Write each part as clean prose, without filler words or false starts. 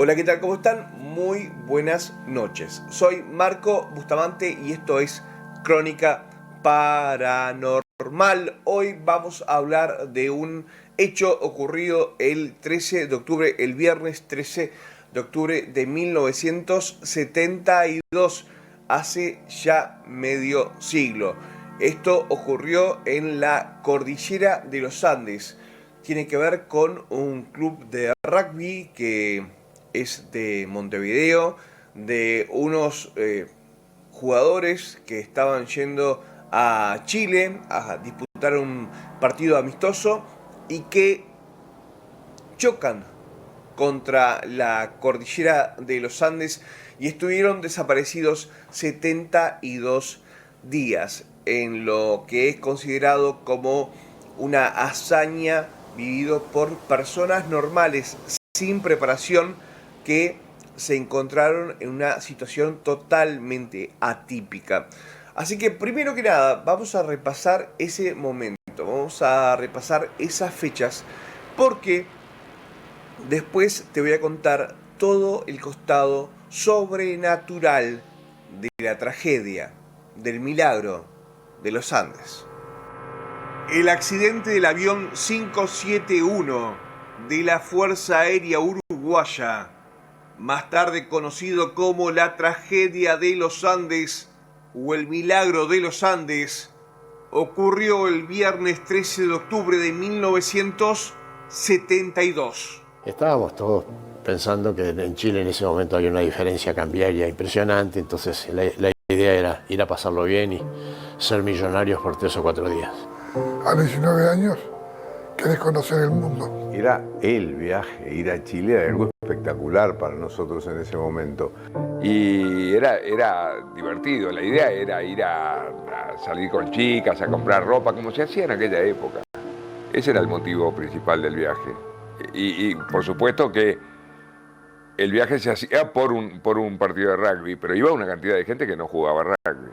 Hola, ¿qué tal? ¿Cómo están? Muy buenas noches. Soy Marco Bustamante y esto es Crónica Paranormal. Hoy vamos a hablar de un hecho ocurrido el 13 de octubre, el viernes 13 de octubre de 1972, hace ya medio siglo. Esto ocurrió en la cordillera de los Andes. Tiene que ver con un club de rugby que es de Montevideo, de unos jugadores que estaban yendo a Chile a disputar un partido amistoso y que chocan contra la cordillera de los Andes y estuvieron desaparecidos 72 días, en lo que es considerado como una hazaña vivido por personas normales sin preparación que se encontraron en una situación totalmente atípica. Así que primero que nada vamos a repasar ese momento, vamos a repasar esas fechas, porque después te voy a contar todo el costado sobrenatural de la tragedia, del milagro de los Andes. El accidente del avión 571 de la Fuerza Aérea Uruguaya, más tarde conocido como la tragedia de los Andes o el milagro de los Andes, ocurrió el viernes 13 de octubre de 1972. Estábamos todos pensando que en Chile en ese momento había una diferencia cambiaria impresionante, entonces la idea era ir a pasarlo bien y ser millonarios por 3 o 4 días. A 19 años querés conocer el mundo. Era el viaje, ir a Chile era algo espectacular para nosotros en ese momento. Y era divertido, la idea era ir a salir con chicas, a comprar ropa, como se hacía en aquella época. Ese era el motivo principal del viaje. Y por supuesto que el viaje se hacía por un partido de rugby, pero iba una cantidad de gente que no jugaba rugby,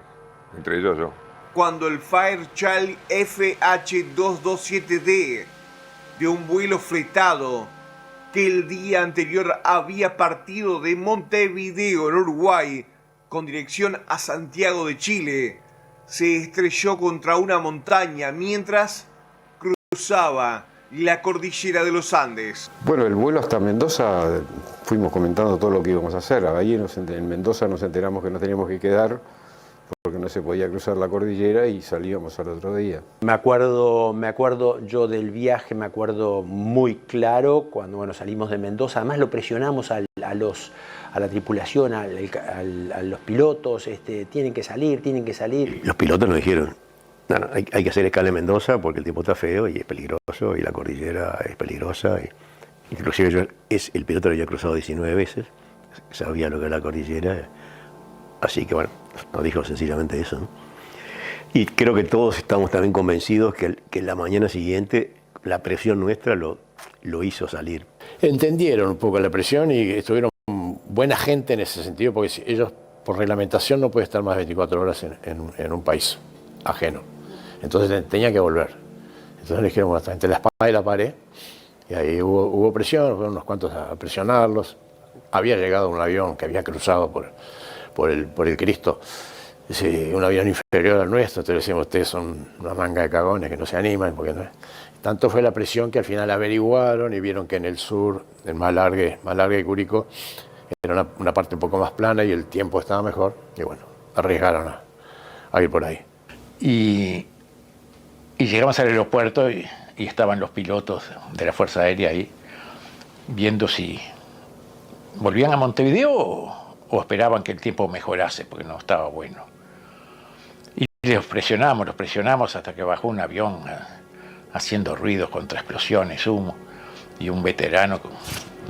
entre ellos yo. Cuando el Fairchild FH227D de un vuelo fletado que el día anterior había partido de Montevideo, en Uruguay, con dirección a Santiago de Chile, se estrelló contra una montaña mientras cruzaba la cordillera de los Andes. Bueno, el vuelo hasta Mendoza, fuimos comentando todo lo que íbamos a hacer. Allí en Mendoza nos enteramos que nos teníamos que quedar porque no se podía cruzar la cordillera y salíamos al otro día. Me acuerdo yo del viaje, me acuerdo muy claro cuando salimos de Mendoza. Además lo presionamos a la tripulación, a los pilotos, tienen que salir. Los pilotos nos dijeron, no, hay que hacer escala en Mendoza porque el tiempo está feo y es peligroso y la cordillera es peligrosa. Inclusive el piloto lo había cruzado 19 veces, sabía lo que era la cordillera. Así que bueno, nos dijo sencillamente eso, ¿no? Y creo que todos estamos también convencidos que la mañana siguiente la presión nuestra lo hizo salir. Entendieron un poco la presión y estuvieron buena gente en ese sentido, porque ellos por reglamentación no pueden estar más de 24 horas en un país ajeno. Entonces tenían que volver. Entonces le dijeron hasta entre la espada y la pared, y ahí hubo presión, fueron unos cuantos a presionarlos. Había llegado un avión que había cruzado por el Cristo, un avión inferior al nuestro, entonces decíamos, ustedes son una manga de cagones que no se animan, porque no. Tanto fue la presión que al final averiguaron y vieron que en el sur, en Malargüe y Curicó, era una parte un poco más plana y el tiempo estaba mejor, y bueno, arriesgaron a ir por ahí. Y llegamos al aeropuerto y estaban los pilotos de la Fuerza Aérea ahí, viendo si volvían a Montevideo o esperaban que el tiempo mejorase, porque no estaba bueno. Y los presionamos hasta que bajó un avión haciendo ruidos contra explosiones, humo, y un veterano con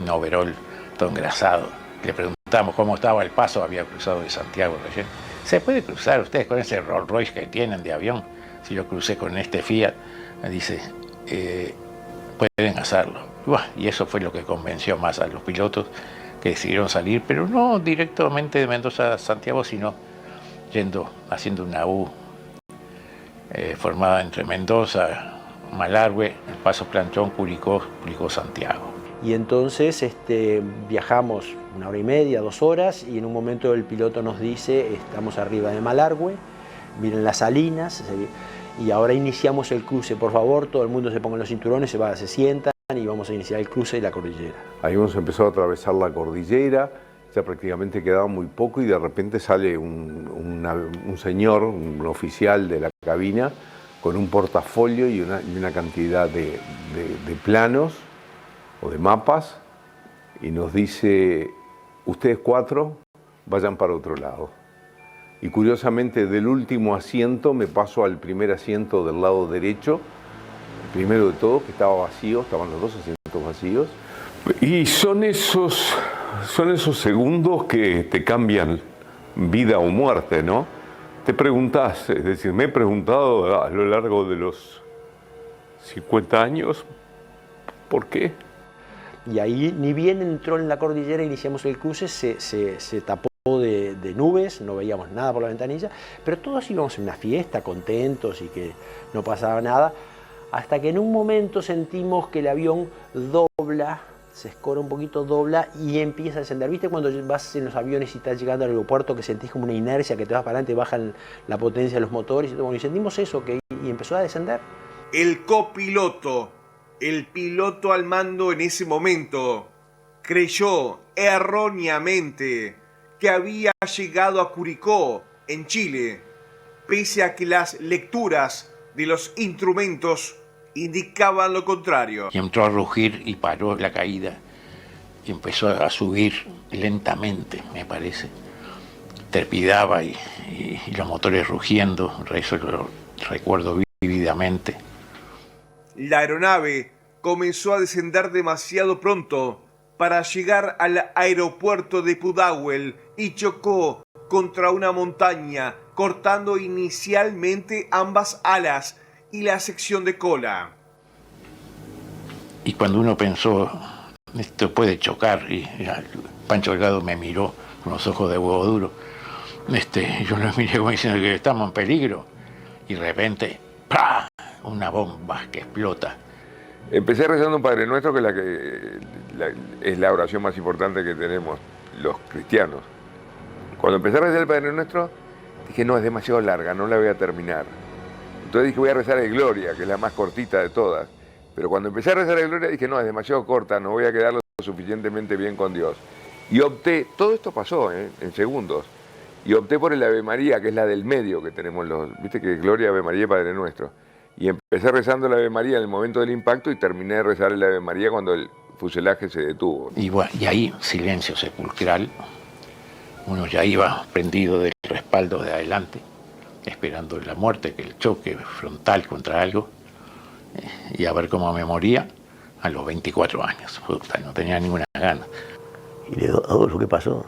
un overol todo engrasado. Le preguntamos cómo estaba el paso, había cruzado de Santiago recién. ¿Se puede cruzar ustedes con ese Rolls Royce que tienen de avión? Si yo crucé con este Fiat, me dice, pueden hacerlo. Y eso fue lo que convenció más a los pilotos, que decidieron salir, pero no directamente de Mendoza a Santiago, sino haciendo una U formada entre Mendoza, Malargüe, el Paso Planchón, Curicó, Santiago. Y entonces viajamos 1 hora y media, 2 horas, y en un momento el piloto nos dice, estamos arriba de Malargüe, miren las salinas, y ahora iniciamos el cruce, por favor, todo el mundo se ponga los cinturones, se sientan y vamos a iniciar el cruce de la cordillera. Ahí hemos empezado a atravesar la cordillera, ya prácticamente quedaba muy poco y de repente sale un señor, un oficial de la cabina, con un portafolio y una cantidad de planos o de mapas, y nos dice, ustedes 4 vayan para otro lado. Y curiosamente del último asiento me paso al primer asiento del lado derecho, el primero de todo, que estaba vacío, estaban los 2 asientos vacíos. Y son esos segundos que te cambian vida o muerte, ¿no? Te preguntás, es decir, me he preguntado a lo largo de los 50 años, ¿por qué? Y ahí, ni bien entró en la cordillera, iniciamos el cruce, se tapó de nubes, no veíamos nada por la ventanilla, pero todos íbamos en una fiesta, contentos y que no pasaba nada, hasta que en un momento sentimos que el avión dobla, se escora un poquito, dobla y empieza a descender. ¿Viste cuando vas en los aviones y estás llegando al aeropuerto que sentís como una inercia, que te vas para adelante, bajan la potencia de los motores? Y sentimos eso, y empezó a descender. El copiloto, el piloto al mando en ese momento, creyó erróneamente que había llegado a Curicó, en Chile, pese a que las lecturas de los instrumentos indicaban lo contrario. Y entró a rugir y paró la caída y empezó a subir lentamente, me parece. Trepidaba y los motores rugiendo, eso lo recuerdo vívidamente. La aeronave comenzó a descender demasiado pronto para llegar al aeropuerto de Pudahuel y chocó contra una montaña, cortando inicialmente ambas alas y la sección de cola. Y cuando uno pensó, esto puede chocar, y Pancho Delgado me miró con los ojos de huevo duro, yo lo miré como diciendo que estamos en peligro, y de repente, ¡plá!, una bomba que explota. Empecé rezando un Padre Nuestro, que es la oración más importante que tenemos los cristianos. Cuando empecé a rezar el Padre Nuestro, dije, no, es demasiado larga, no la voy a terminar. Entonces dije, voy a rezar el Gloria, que es la más cortita de todas. Pero cuando empecé a rezar el Gloria, dije, no, es demasiado corta, no voy a quedar lo suficientemente bien con Dios. Y opté, todo esto pasó en segundos, y opté por el Ave María, que es la del medio que tenemos viste que Gloria, Ave María y Padre Nuestro. Y empecé rezando el Ave María en el momento del impacto y terminé de rezar el Ave María cuando el fuselaje se detuvo. Y bueno, y ahí silencio sepulcral. Uno ya iba prendido del respaldo de adelante, esperando la muerte, que el choque frontal contra algo, y a ver cómo me moría a los 24 años. Puta, no tenía ninguna gana. Y le digo, Adolfo, ¿qué pasó?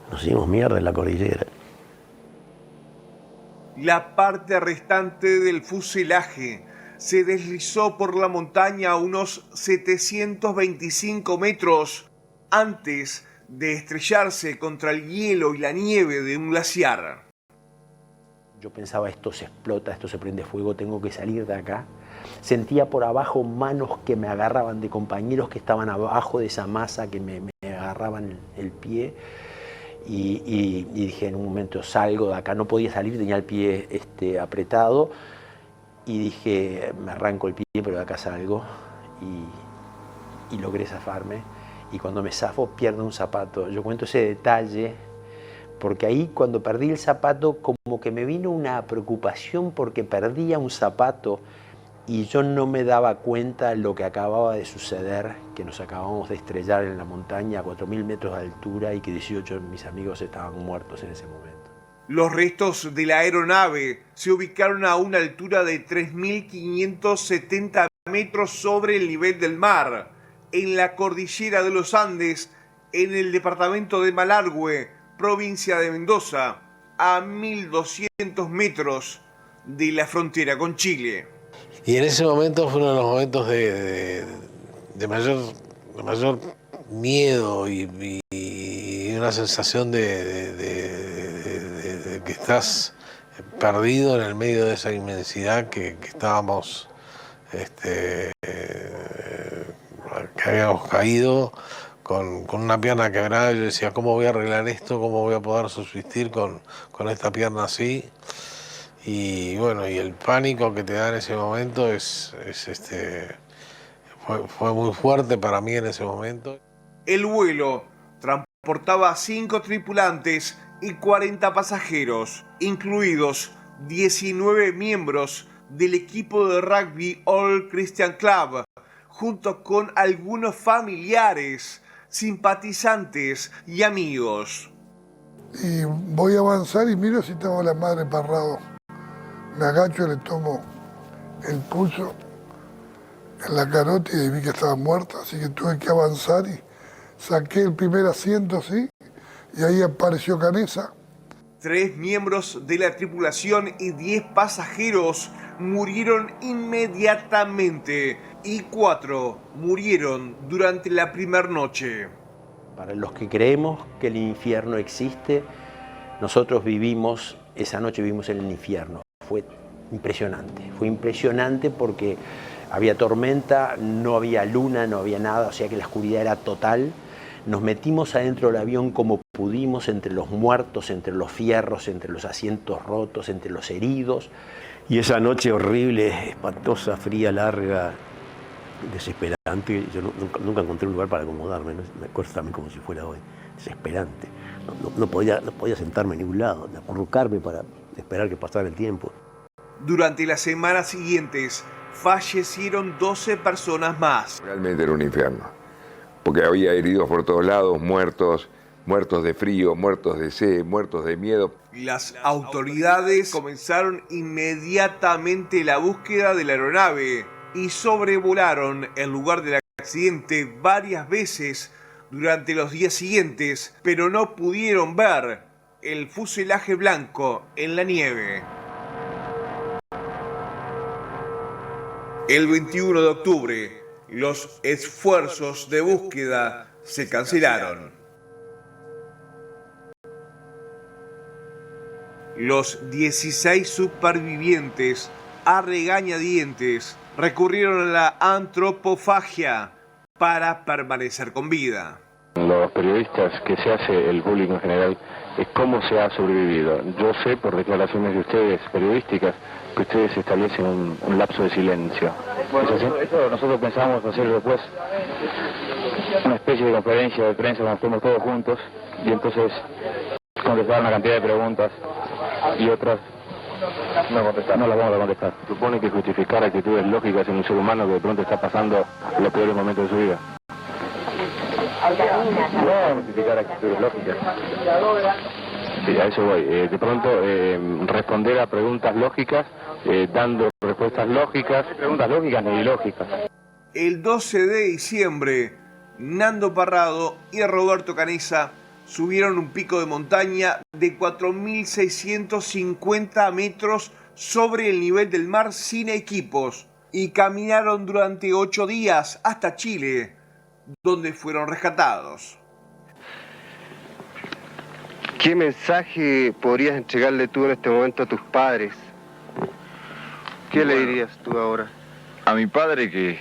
Nos hicimos mierda en la cordillera. La parte restante del fuselaje se deslizó por la montaña a unos 725 metros antes de estrellarse contra el hielo y la nieve de un glaciar. Yo pensaba, esto se explota, esto se prende fuego, tengo que salir de acá. Sentía por abajo manos que me agarraban, de compañeros que estaban abajo de esa masa, que me agarraban el pie. Y dije, en un momento salgo de acá, no podía salir, tenía el pie apretado. Y dije, me arranco el pie, pero de acá salgo. Y logré zafarme. Y cuando me zafo, pierdo un zapato. Yo cuento ese detalle, porque ahí cuando perdí el zapato, como que me vino una preocupación porque perdía un zapato y yo no me daba cuenta lo que acababa de suceder, que nos acabamos de estrellar en la montaña a 4.000 metros de altura y que 18 de mis amigos estaban muertos en ese momento. Los restos de la aeronave se ubicaron a una altura de 3.570 metros sobre el nivel del mar, en la cordillera de los Andes, en el departamento de Malargüe, provincia de Mendoza, a 1.200 metros de la frontera con Chile. Y en ese momento fue uno de los momentos de mayor miedo y una sensación de que estás perdido en el medio de esa inmensidad que estábamos, que habíamos caído con una pierna quebrada. Yo decía, ¿cómo voy a arreglar esto? ¿Cómo voy a poder subsistir con esta pierna así? Y bueno, y el pánico que te da en ese momento fue muy fuerte para mí en ese momento. El vuelo transportaba 5 tripulantes y 40 pasajeros, incluidos 19 miembros del equipo de rugby All Christian Club, junto con algunos familiares, simpatizantes y amigos. Y voy a avanzar y miro si tengo a la madre Parrado. Me agacho, le tomo el pulso en la carótida y vi que estaba muerta, así que tuve que avanzar y saqué el primer asiento, sí, y ahí apareció Canessa. 3 miembros de la tripulación y 10 pasajeros murieron inmediatamente y 4 murieron durante la primera noche. Para los que creemos que el infierno existe, nosotros esa noche vivimos en el infierno. Fue impresionante porque había tormenta, no había luna, no había nada, o sea que la oscuridad era total. Nos metimos adentro del avión como pudimos, entre los muertos, entre los fierros, entre los asientos rotos, entre los heridos. Y esa noche horrible, espantosa, fría, larga, desesperante, yo nunca encontré un lugar para acomodarme, ¿no? Me acuerdo también como si fuera hoy, desesperante. No podía sentarme en ningún lado, acurrucarme para esperar que pasara el tiempo. Durante las semanas siguientes fallecieron 12 personas más. Realmente era un infierno, porque había heridos por todos lados, muertos de frío, muertos de sed, muertos de miedo. Las autoridades comenzaron inmediatamente la búsqueda de la aeronave y sobrevolaron el lugar del accidente varias veces durante los días siguientes, pero no pudieron ver el fuselaje blanco en la nieve. El 21 de octubre, los esfuerzos de búsqueda se cancelaron. Los 16 supervivientes, a regañadientes, recurrieron a la antropofagia para permanecer con vida. Los periodistas que se hace el público en general es cómo se ha sobrevivido. Yo sé por declaraciones de ustedes periodísticas que ustedes establecen un lapso de silencio. Bueno, eso nosotros pensábamos hacer después una especie de conferencia de prensa cuando estemos todos juntos y entonces contestar una cantidad de preguntas y otras no las vamos a contestar. Supone que justificar actitudes lógicas en un ser humano que de pronto está pasando los peores momentos de su vida. No justificar actitudes lógicas. Sí, a eso voy. De pronto responder a preguntas lógicas, dando respuestas lógicas, preguntas lógicas ni ilógicas. El 12 de diciembre, Nando Parrado y Roberto Canessa subieron un pico de montaña de 4.650 metros sobre el nivel del mar sin equipos y caminaron durante 8 días hasta Chile, donde fueron rescatados. ¿Qué mensaje podrías entregarle tú en este momento a tus padres? ¿Qué le dirías tú ahora? A mi padre, que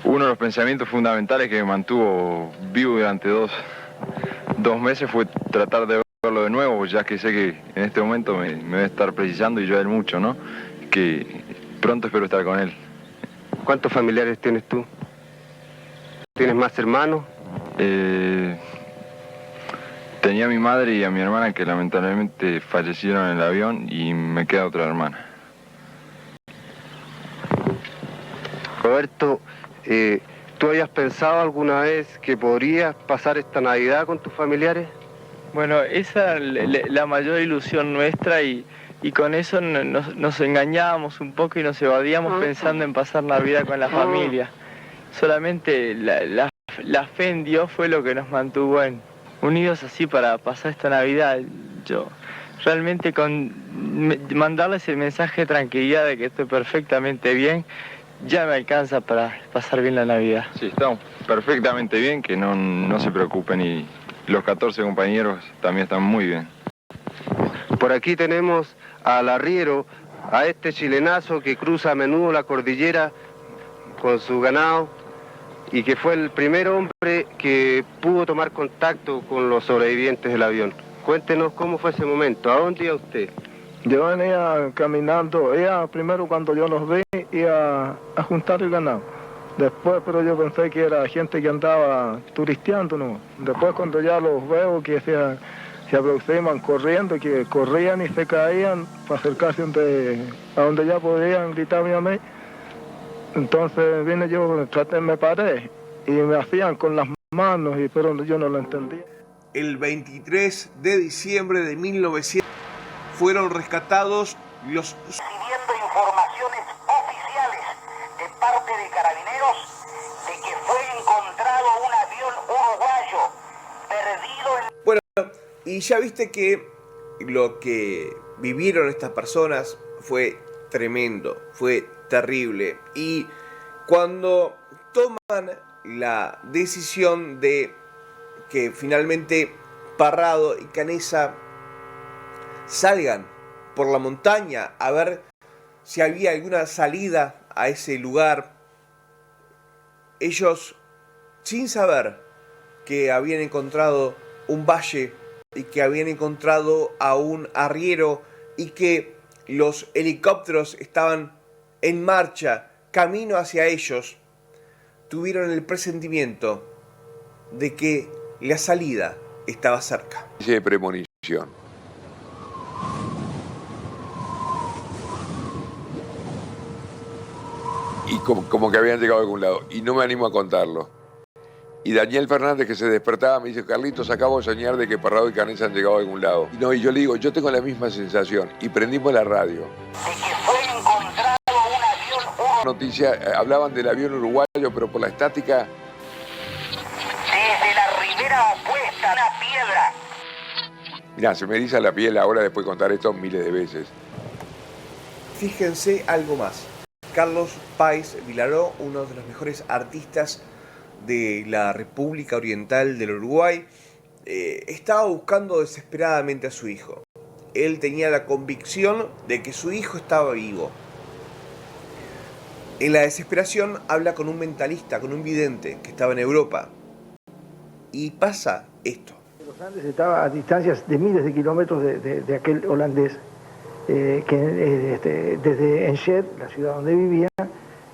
uno de los pensamientos fundamentales que me mantuvo vivo durante dos meses fue tratar de verlo de nuevo, ya que sé que en este momento me debe estar precisando y yo a él mucho, ¿no? Que pronto espero estar con él. ¿Cuántos familiares tienes tú? ¿Tienes más hermanos? Tenía a mi madre y a mi hermana que lamentablemente fallecieron en el avión y me queda otra hermana. Roberto, ¿tú habías pensado alguna vez que podrías pasar esta Navidad con tus familiares? Bueno, esa es la mayor ilusión nuestra y con eso nos engañábamos un poco y nos evadíamos pensando en pasar Navidad con la familia. Solamente la fe en Dios fue lo que nos mantuvo unidos así para pasar esta Navidad. Yo realmente con mandarles el mensaje de tranquilidad de que estoy perfectamente bien, ya me alcanza para pasar bien la Navidad. Sí, estamos perfectamente bien, que no se preocupen y los 14 compañeros también están muy bien. Por aquí tenemos al arriero, a este chilenazo que cruza a menudo la cordillera con su ganado. y que fue el primer hombre que pudo tomar contacto con los sobrevivientes del avión. Cuéntenos cómo fue ese momento, ¿a dónde iba usted? Yo venía caminando, primero cuando yo los vi, iba a juntar el ganado. Después, pero yo pensé que era gente que andaba turisteando, ¿no? Después cuando ya los veo que se aproximan corriendo, que corrían y se caían para acercarse a donde ya podían gritarme a mí. Entonces vine yo, me paré y me hacían con las manos, pero yo no lo entendía. El 23 de diciembre de 1900 fueron rescatados los... Recibiendo informaciones oficiales de parte de Carabineros de que fue encontrado un avión uruguayo perdido en... Bueno, y ya viste que lo que vivieron estas personas fue tremendo, fue terrible. Y cuando toman la decisión de que finalmente Parrado y Canessa salgan por la montaña a ver si había alguna salida a ese lugar, ellos, sin saber que habían encontrado un valle y que habían encontrado a un arriero y que los helicópteros estaban en marcha, camino hacia ellos, tuvieron el presentimiento de que la salida estaba cerca. De premonición. Y como que habían llegado a algún lado. Y no me animo a contarlo. Y Daniel Fernández, que se despertaba, me dice: Carlitos, acabo de soñar de que Parrado y Canessa han llegado a algún lado. Y yo le digo: yo tengo la misma sensación. Y prendimos la radio. De que fue encontrado un avión uruguayo. Noticia, hablaban del avión uruguayo, pero por la estática... Desde la ribera opuesta, una piedra. Mirá, se me eriza la piel ahora después de contar esto miles de veces. Fíjense algo más. Carlos Páez Vilaró, uno de los mejores artistas de la República Oriental del Uruguay, estaba buscando desesperadamente a su hijo. Él tenía la convicción de que su hijo estaba vivo. En la desesperación habla con un mentalista, con un vidente que estaba en Europa. Y pasa esto. Los Andes estaba a distancias de miles de kilómetros de aquel holandés que desde Enschede, la ciudad donde vivía,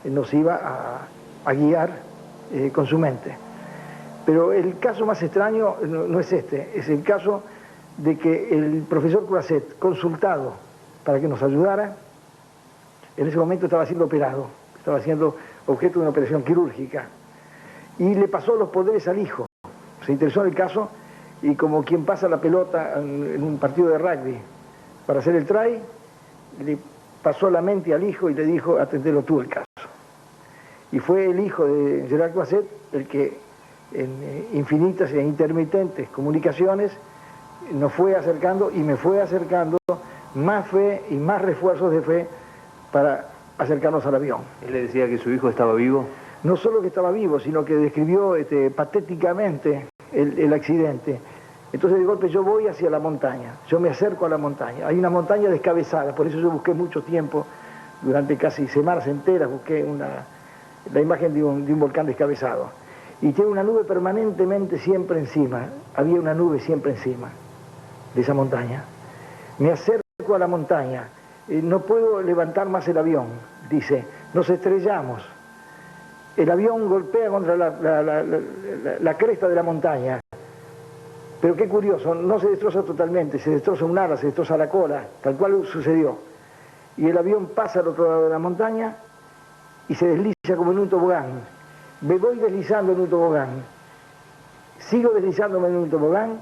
nos iba a guiar con su mente. Pero el caso más extraño no es este, es el caso de que el profesor Croiset, consultado para que nos ayudara, en ese momento estaba siendo operado, estaba siendo objeto de una operación quirúrgica, y le pasó los poderes al hijo. Se interesó en el caso y, como quien pasa la pelota en un partido de rugby para hacer el try, le pasó la mente al hijo y le dijo: atendelo tú el caso. Y fue el hijo de Gerard Croiset el que, en infinitas e intermitentes comunicaciones, nos fue acercando y me fue acercando más fe y más refuerzos de fe para acercarnos al avión. ¿Él le decía que su hijo estaba vivo? No solo que estaba vivo, sino que describió patéticamente el accidente. Entonces, de golpe, yo voy hacia la montaña, yo me acerco a la montaña. Hay una montaña descabezada, por eso yo busqué mucho tiempo, durante casi semanas enteras, busqué la imagen de un volcán descabezado. Y tiene una nube permanentemente siempre encima, había una nube siempre encima de esa montaña. Me acerco a la montaña, no puedo levantar más el avión, dice, nos estrellamos. El avión golpea contra la cresta de la montaña. Pero qué curioso, no se destroza totalmente, se destroza un ala, se destroza la cola, tal cual sucedió. Y el avión pasa al otro lado de la montaña y se desliza como en un tobogán. Me voy deslizando en un tobogán, sigo deslizándome en un tobogán,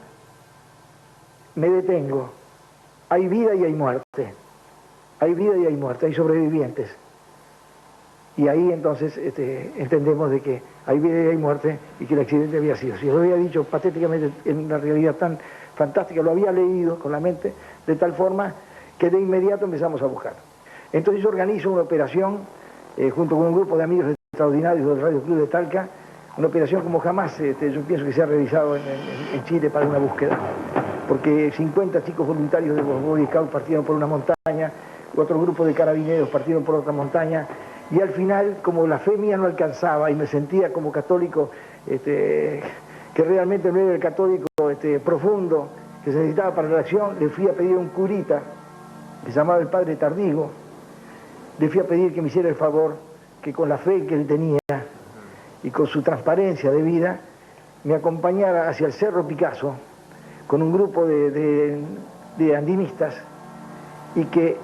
me detengo. Hay vida y hay muerte. Hay vida y hay muerte, hay sobrevivientes. Y ahí entonces entendemos de que hay vida y hay muerte y que el accidente había sido. Si yo lo había dicho patéticamente en una realidad tan fantástica, lo había leído con la mente de tal forma que de inmediato empezamos a buscar. Entonces yo organizo una operación junto con un grupo de amigos extraordinarios del Radio Club de Talca, una operación como jamás yo pienso que se ha realizado en Chile para una búsqueda, porque 50 chicos voluntarios de los Boy Scouts partieron por una montaña, otro grupo de carabineros partieron por otra montaña, Y al final, como la fe mía no alcanzaba y me sentía como católico, que realmente no era el católico profundo que se necesitaba para la acción, le fui a pedir a un curita, que se llamaba el padre Tardigo, le fui a pedir que me hiciera el favor, que con la fe que él tenía y con su transparencia de vida, me acompañara hacia el Cerro Picasso con un grupo de andinistas y que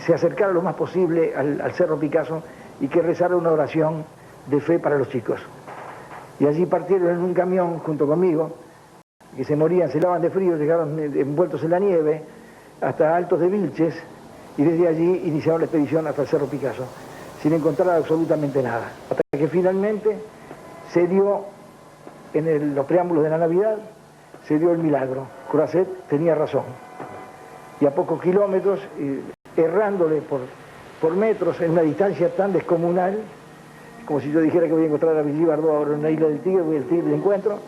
se acercara lo más posible al Cerro Picasso y que rezara una oración de fe para los chicos. Y allí partieron en un camión junto conmigo, que se morían, se lavaban de frío, llegaron envueltos en la nieve hasta Altos de Vilches y desde allí iniciaron la expedición hasta el Cerro Picasso, sin encontrar absolutamente nada. Hasta que finalmente se dio, en los preámbulos de la Navidad, se dio el milagro. Croisset tenía razón. Y a pocos kilómetros, errándole por metros en una distancia tan descomunal, como si yo dijera que voy a encontrar a Brigitte Bardot ahora en una isla del Tigre, voy al Tigre de encuentro,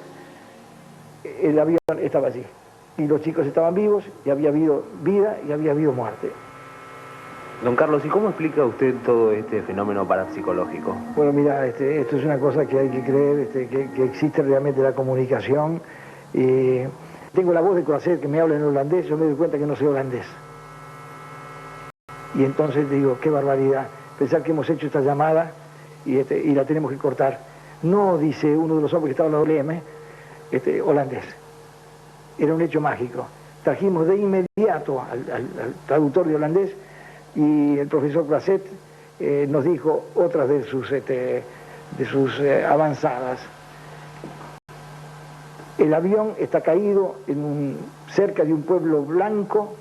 el avión estaba allí. Y los chicos estaban vivos, y había habido vida y había habido muerte. Don Carlos, ¿y cómo explica usted todo este fenómeno parapsicológico? Bueno, mira, esto es una cosa que hay que creer, que existe realmente la comunicación. Tengo la voz de Croisset que me habla en holandés, yo me doy cuenta que no sé holandés. Y entonces digo, qué barbaridad, pensar que hemos hecho esta llamada y la tenemos que cortar. No, dice uno de los hombres que estaba en la OLM, holandés. Era un hecho mágico. Trajimos de inmediato al traductor de holandés y el profesor Croisset nos dijo otras de sus avanzadas. El avión está caído cerca de un pueblo blanco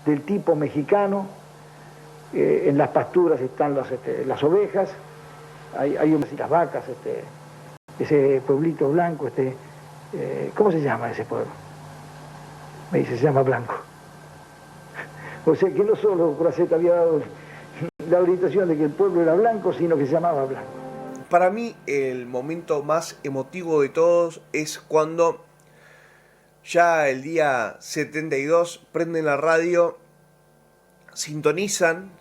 del tipo mexicano. En las pasturas están las ovejas, hay las vacas, ese pueblito blanco, ¿cómo se llama ese pueblo? Me dice, se llama Blanco. O sea que no solo Croisset había dado la orientación de que el pueblo era blanco, sino que se llamaba Blanco. Para mí el momento más emotivo de todos es cuando ya el día 72 prenden la radio, sintonizan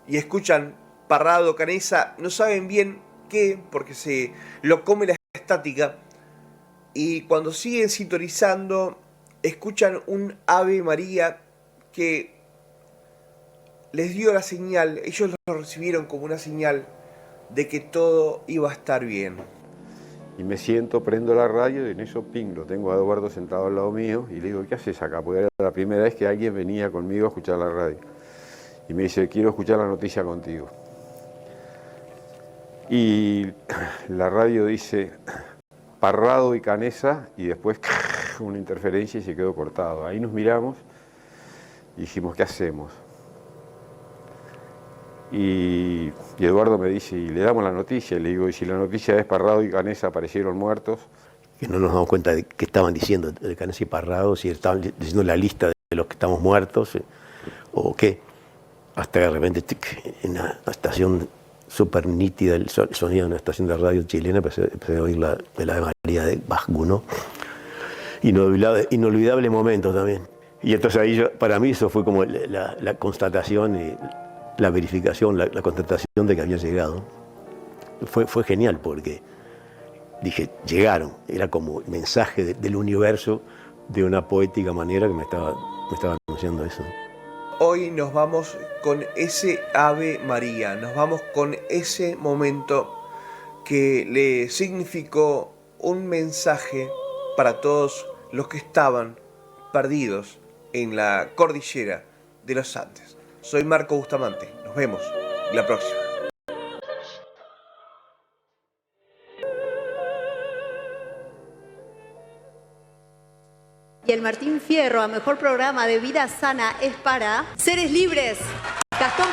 y escuchan Parrado, Canessa, no saben bien qué, porque se lo come la estática, y cuando siguen sintonizando escuchan un Ave María que les dio la señal, ellos lo recibieron como una señal de que todo iba a estar bien. Y me siento, prendo la radio y en eso, ping, lo tengo a Eduardo sentado al lado mío y le digo, ¿qué haces acá? Porque era la primera vez que alguien venía conmigo a escuchar la radio. Y me dice, quiero escuchar la noticia contigo. Y la radio dice, Parrado y Canessa, y después una interferencia y se quedó cortado. Ahí nos miramos y dijimos, ¿qué hacemos? Y Eduardo me dice, y le damos la noticia, y le digo, y si la noticia es Parrado y Canessa aparecieron muertos. Que no nos damos cuenta de qué estaban diciendo de Canessa y Parrado, si estaban diciendo la lista de los que estamos muertos, o qué. Hasta que de repente, en una estación súper nítida, el sonido de una estación de radio chilena, empecé a oír la Ave María de Bach-Gounod. Inolvidable momento también. Y entonces ahí, para mí, eso fue como la constatación y la verificación, la constatación de que había llegado. Fue genial porque dije, llegaron. Era como el mensaje del universo de una poética manera que me estaba anunciando eso. Hoy nos vamos con ese Ave María, nos vamos con ese momento que le significó un mensaje para todos los que estaban perdidos en la cordillera de los Andes. Soy Marco Bustamante, nos vemos la próxima. Y el Martín Fierro a mejor programa de vida sana es para Seres Libres. Gastón